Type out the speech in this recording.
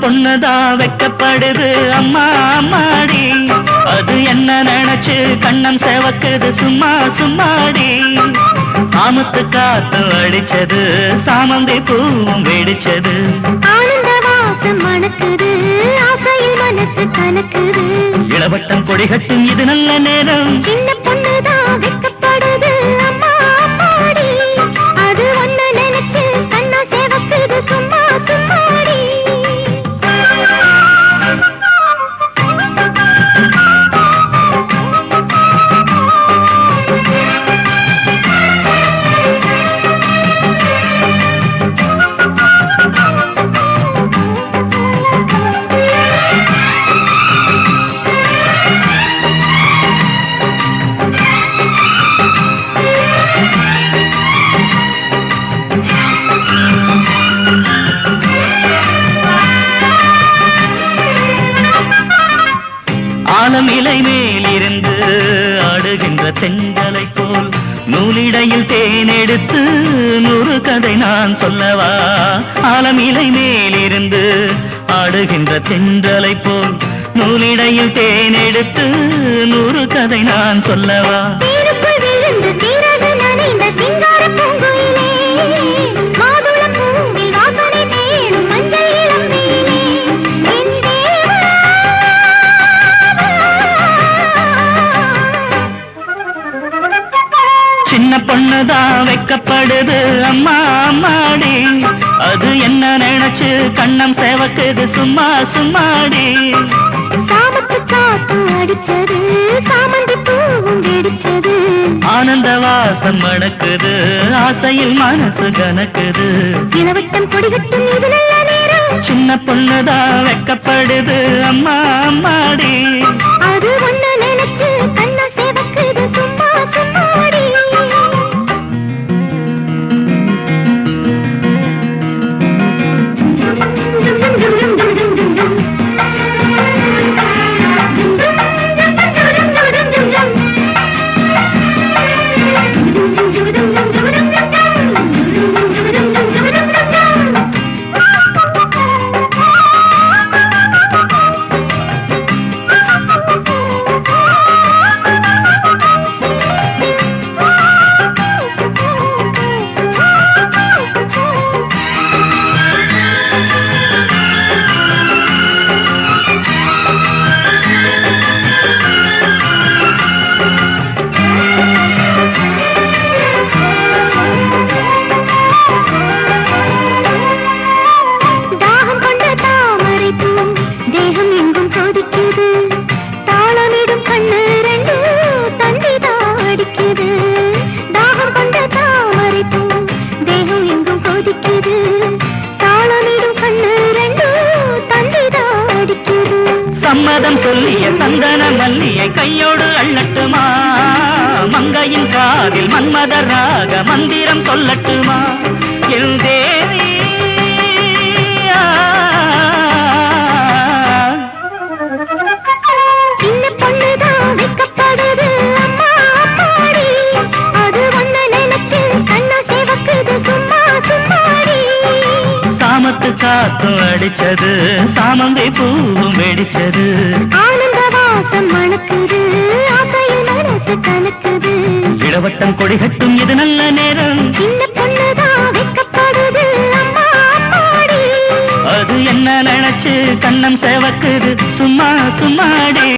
பொண்ணுதான் வெக்கப்படுது அம்மா அம்மாடி, அது என்ன நினைச்சு கண்ணம் செவக்குது சும்மா சும்மாடி. சாமத்து காத்து அடிச்சது சாமந்தி பூவும் வெடிச்சது, ஆனந்த வாசம் மணக்குது ஆசையில் மனசு கலக்குது. இளவட்டம் கொடிகட்டும் இது நல்ல நேரம், சின்ன பொண்ணுதான் வெக்கப்படுது அம்மா அம்மாடி, அது ஒன்ன நினைச்சு கண்ணா செவக்குது சும்மா சும்மாடி. ஆலம் இலை மேலிருந்து ஆடுகின்ற தென்றலை போல் நூலிடையில் தேனெடுத்து 100 கதை நான் சொல்லவா. ஆலம் இலை மேலிருந்து ஆடுகின்ற தென்றலை போல் நூலிடையில் தேனெடுத்து 100 கதை நான் சொல்லவா. சின்ன பொண்ணுதான் வெக்கப்படுது அம்மா அம்மாடி, அது என்ன நினைச்சு கண்ணம் செவக்குது சும்மா சும்மாடி. சாமத்து காத்து அடிச்சது சாமந்தி பூவும் வெடிச்சது, ஆனந்த வாசம் மணக்குது ஆசையில் மனசு கனக்குது. இளவட்டம் கொடிகட்டும் இது நல்ல நேரம், சின்ன பொண்ணுதான் வெக்கப்படுது அம்மா அம்மாடி, அது ஒன்ன நினைச்சு கண்ணா செவக்குது சும்மா சும்மாடி. சம்மதம் சொல்லிய சந்தன மல்லியை கையோடு அள்ளட்டுமா, மங்கையின் காதில் மன்மதராக மந்திரம் சொல்லட்டுமா. என் தேவி சின்ன பொண்ணுதான் வெக்கப்படுது அம்மா அம்மாடி, அது ஒன்ன நினைச்சு கண்ணா செவக்குது சும்மா சும்மாடி. சாமத்து காத்து அடிச்சது சாமந்தி பூவும் வெடிச்சது, ஆனந்த வாசம் மணக்குது ஆசையில் மனசு கலக்குது. இளவட்டம் கொடிகட்டும் இது நல்ல நேரம், சின்ன பொண்ணுதான் வெக்கப்படுது அம்மா அம்மாடி, அது என்ன நினைச்சு கண்ணம் செவக்குது சும்மா சும்மாடி.